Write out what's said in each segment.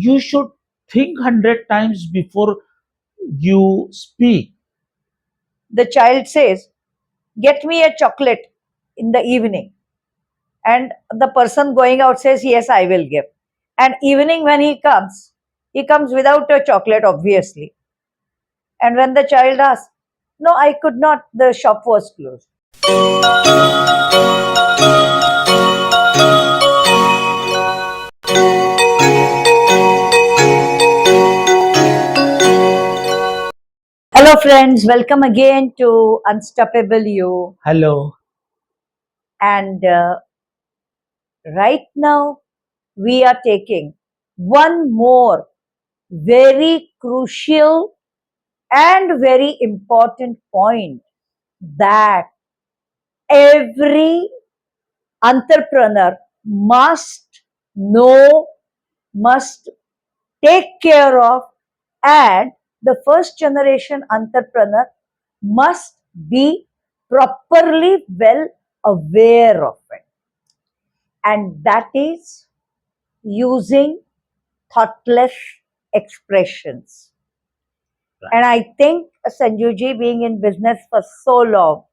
you should think 100 times before you speak. The child says, "Get me a chocolate in the evening." And the person going out says, "Yes, I will give." And evening when he comes without a chocolate, obviously. And when the child asks, "No, I could not, the shop was closed." Hello, friends. Welcome again to Unstoppable You. Hello. And right now, we are taking one more very crucial and very important point that every entrepreneur must know, must take care of, and the first generation entrepreneur must be properly well aware of it. And that is using thoughtless expressions. Right. And I think Sanjuji, being in business for so long,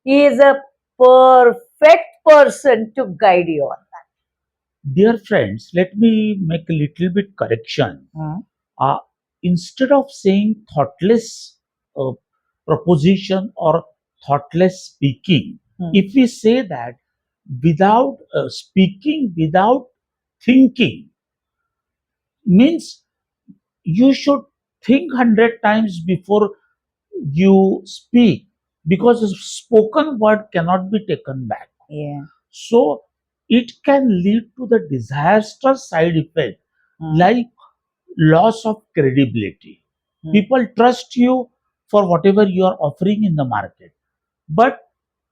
he is a perfect person to guide you on Dear friends, let me make a little bit correction. that. Uh, Instead of saying thoughtless uh, proposition or thoughtless speaking, if we say that without speaking, without thinking, means you should think 100 times before you speak, because a spoken word cannot be taken back. Yeah. So it can lead to the disastrous side effect like loss of credibility. People trust you for whatever you are offering in the market. But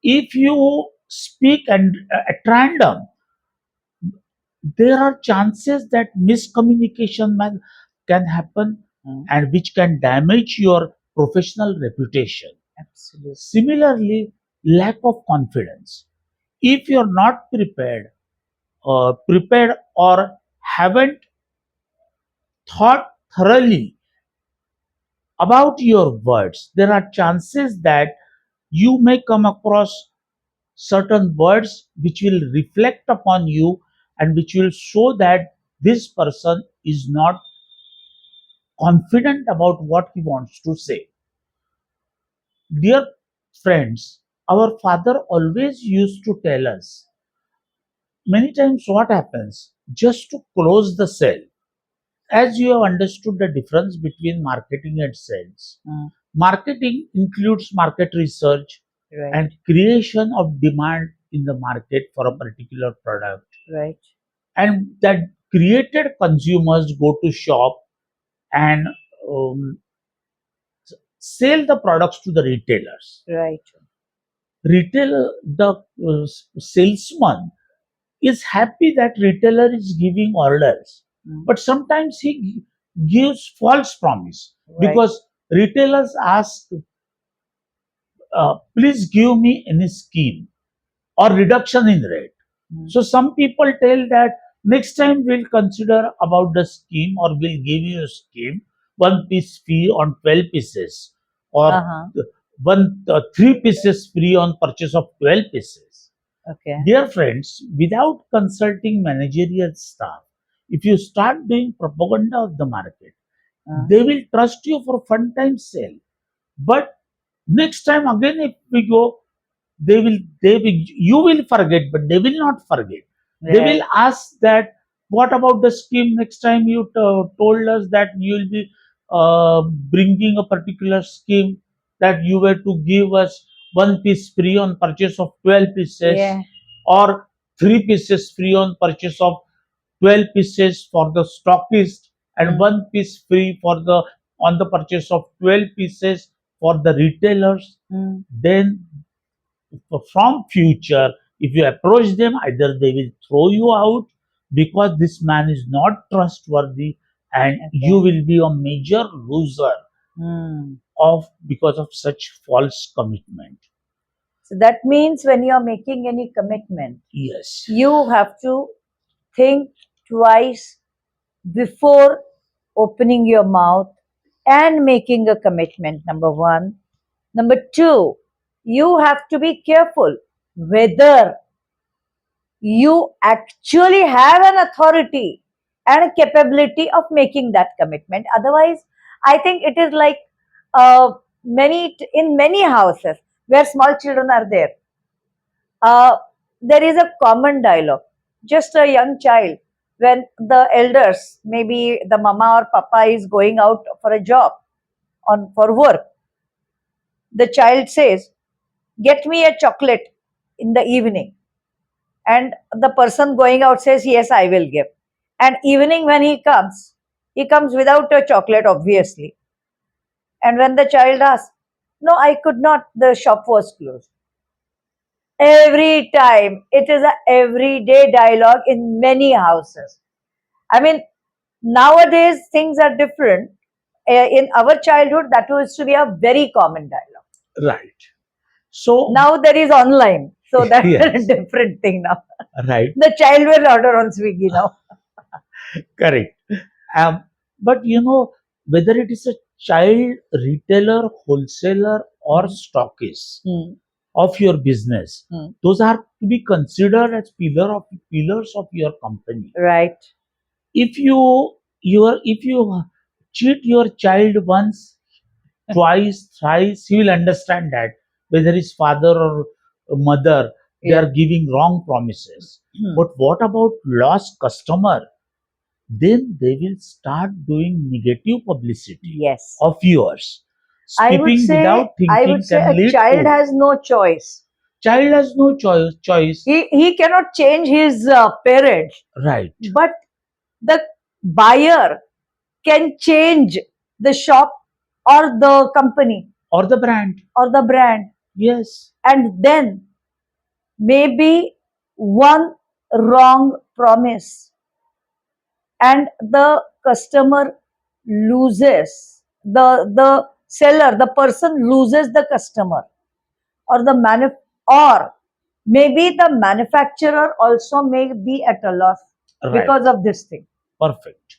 if you speak and at random, there are chances that miscommunication can happen, and which can damage your professional reputation. Absolutely. Similarly, lack of confidence. If you're not prepared or haven't thought thoroughly about your words, there are chances that you may come across certain words which will reflect upon you and which will show that this person is not confident about what he wants to say. Dear friends, our father always used to tell us many times what happens just to close the sale. As you have understood the difference between marketing and sales, marketing includes market research Right. and creation of demand in the market for a particular product, Right. and that created consumers go to shop and um, sell the products to the retailers. Right. The salesman is happy that retailer is giving orders, but sometimes he gives false promise, Right. because retailers ask, please give me any scheme or reduction in rate. So some people tell that next time we'll consider about the scheme, or we'll give you a scheme, one piece fee on 12 pieces, or one 3 pieces free on purchase of 12 pieces. Okay. Dear friends, without consulting managerial staff, if you start doing propaganda of the market, they will trust you for fun time sale. But next time again, if we go, they will you will forget, but they will not forget. They will ask that, what about the scheme? Next time you told us that you will be bringing a particular scheme, that you were to give us one piece free on purchase of 12 pieces, Yeah. or 3 pieces free on purchase of 12 pieces for the stockist, and one piece free for the on the purchase of 12 pieces for the retailers. Then from future, if you approach them, either they will throw you out because this man is not trustworthy, and you will be a major loser of because of such false commitment. So that means when you are making any commitment, Yes. you have to think twice before opening your mouth and making a commitment, number one. Number two, you have to be careful whether you actually have an authority and a capability of making that commitment. Otherwise, I think it is like in many houses where small children are there. Uh, there is a common dialogue. Just a young child, when the elders, maybe the mama or papa, is going out for a job on for work, the child says, "Get me a chocolate in the evening." And the person going out says, "Yes, I will give." And evening when he comes without a chocolate, obviously. And when the child asks, "No, I could not, the shop was closed." Every time, it is a everyday dialogue in many houses. I mean, nowadays things are different. In our childhood, that used to be a very common dialogue. Right. So, Now there is online, so that's a yes, different thing now. right, The child will order on Swiggy now. correct. But whether it is a child retailer, wholesaler, or Mm. stockist Mm. of your business, Mm. those are to be considered as pillars of your company. Right. If you cheat your child once, twice, thrice, he will understand that whether his father or mother, they Yeah. are giving wrong promises. Hmm. But what about lost customer? Then they will start doing negative publicity Yes. of yours. I would Skipping say without I would thinking say can a lead child to has no choice. child has no choice. He cannot change his parents, Right. but the buyer can change the shop or the company Or the brand. or the brand. Yes. And then maybe one wrong promise and the customer loses, the seller, the person loses the customer, or or maybe the manufacturer also may be at a loss Right. because of this thing. Perfect.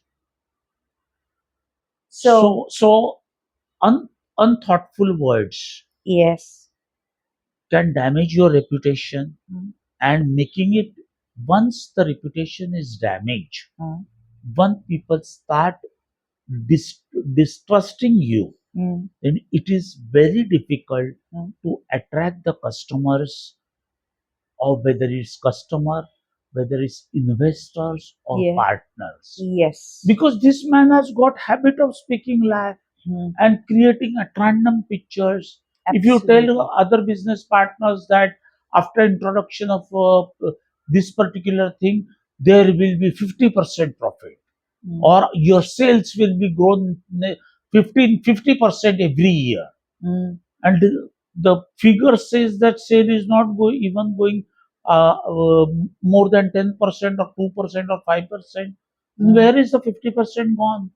So So unthoughtful words yes. can damage your reputation, Mm. and making it, once the reputation is damaged, Mm. when people start dis- distrusting you, Mm. then it is very difficult Mm. to attract the customers, or whether it's customer, whether it's investors or Yeah. partners, Yes. because this man has got habit of speaking lie Mm. and creating a random pictures. If you Absolutely. tell other business partners that after introduction of this particular thing, there will be 50% profit, Mm. or your sales will be grown 50% every year, Mm. and the figure says that sale is not even going more than 10% or 2% or 5%, Mm. where is the 50% gone?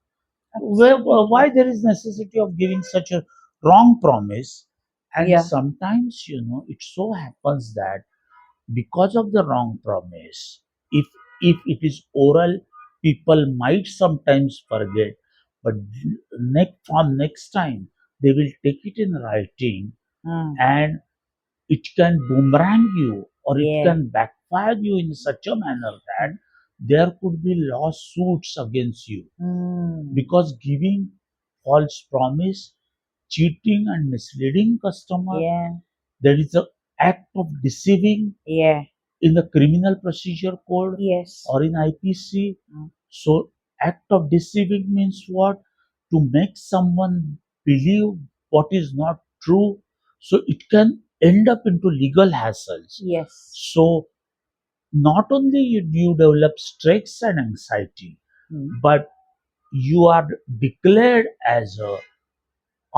Where, Absolutely. why there is necessity of giving such a wrong promise? And Yeah. sometimes it so happens that because of the wrong promise, if it is oral, people might sometimes forget, but from next time they will take it in writing, Mm. and it can boomerang you, or it Yeah. can backfire you in such a manner that there could be lawsuits against you, Mm. because giving false promise, cheating and misleading customer, Yeah. there is an act of deceiving Yeah. in the criminal procedure code Yes. or in IPC. Mm. So act of deceiving means what? To make someone believe what is not true. So it can end up into legal hassles. Yes. So not only you develop stress and anxiety, Mm. but you are declared as a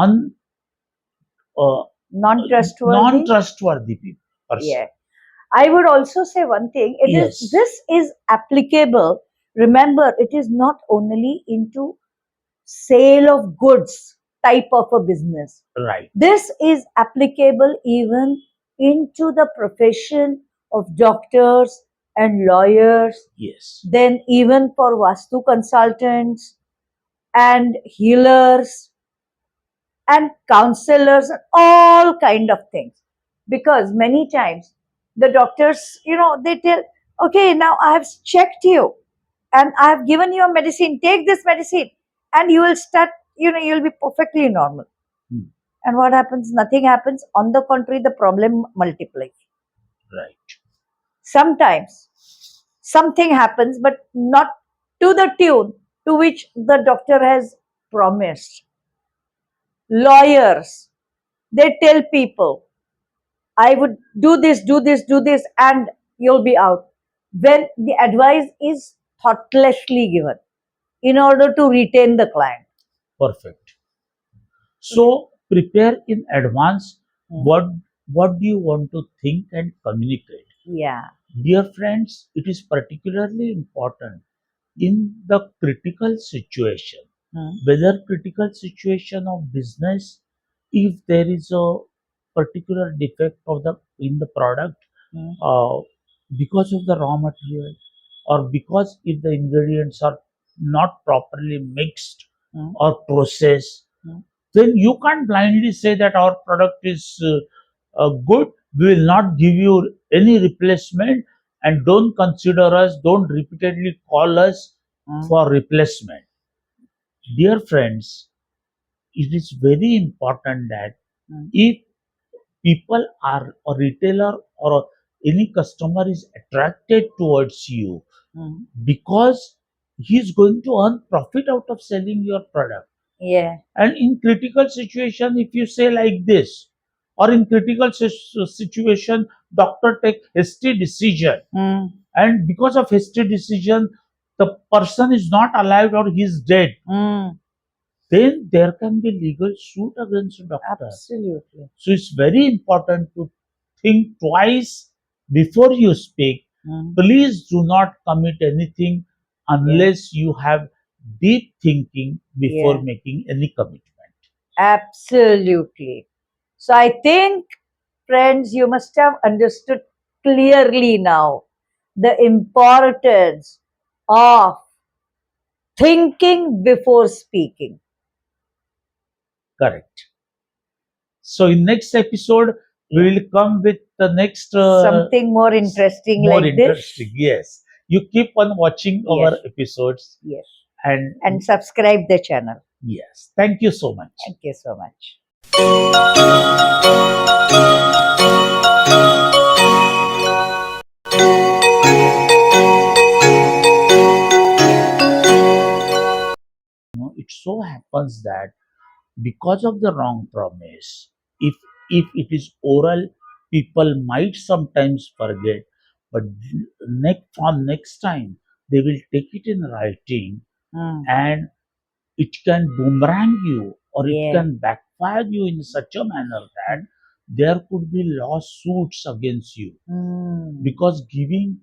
un, Non-trustworthy. non-trustworthy person. Yeah. I would also say one thing. Yes, This is applicable. Remember, it is not only into sale of goods type of a business. right. This is applicable even into the profession of doctors, and lawyers, Yes. then even for Vastu consultants and healers and counselors and all kind of things. Because many times the doctors, they tell, okay, now I have checked you and I have given you a medicine, take this medicine and you will start, you'll be perfectly normal. Hmm. And what happens? Nothing happens. On the contrary, the problem multiplies. Right. Sometimes something happens, but not to the tune to which the doctor has promised. Lawyers, they tell people, I would do this, do this, do this, and you'll be out. When the advice is thoughtlessly given in order to retain the client. Perfect. So prepare in advance Mm. what do you want to think and communicate. Yeah. Dear friends, it is particularly important in the critical situation, Mm. whether critical situation of business, if there is a particular defect of the in the product, Mm. because of the raw material, or because if the ingredients are not properly mixed Mm. or processed, Mm. then you can't blindly say that our product is good. We will not give you any replacement, and don't consider us, don't repeatedly call us Mm. for replacement. Dear friends, it is very important that Mm. if people are a retailer or any customer is attracted towards you Mm. because he is going to earn profit out of selling your product. Yeah. And in critical situation, if you say like this, or in critical situation, doctor take hasty decision, Mm. and because of hasty decision, the person is not alive or he is dead, Mm. then there can be legal suit against the doctor. Absolutely. So it's very important to think twice before you speak. Mm. Please do not commit anything Yeah. unless you have deep thinking before Yeah. making any commitment. Absolutely. So I think, friends, you must have understood clearly now the importance of thinking before speaking. Correct. So in next episode, we Yeah. will come with the next Something more interesting more like this. interesting. Yes, you keep on watching Yes. our episodes, Yes. and And subscribe the channel. yes, thank you so much. Thank you so much. It so happens that because of the wrong promise, if it is oral, people might sometimes forget, but from next time they will take it in writing, Mm. and it can boomerang you, or it Yeah. can backfire you in such a manner that there could be lawsuits against you, Mm. because giving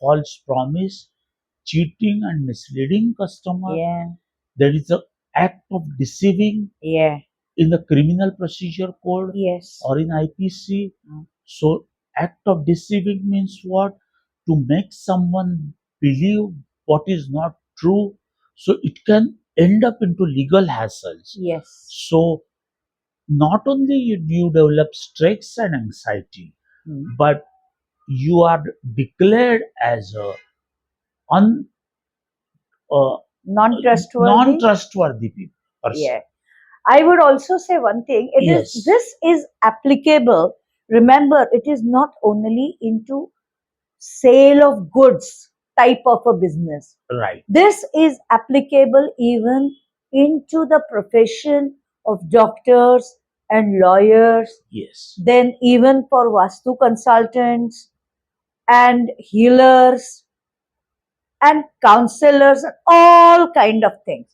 false promise, cheating and misleading customer, Yeah. there is a act of deceiving Yeah. in the criminal procedure code Yes. or in IPC. Mm. So act of deceiving means what? To make someone believe what is not true. So it can end up into legal hassles. Yes. So not only you develop stress and anxiety, Mm. but you are declared as a un, Non-trustworthy. non-trustworthy person. Yeah. I would also say one thing. Yes, This is applicable. Remember, it is not only into sale of goods type of a business. right. This is applicable even into the profession of doctors and lawyers, Yes, then even for Vastu consultants and healers and counselors and all kind of things.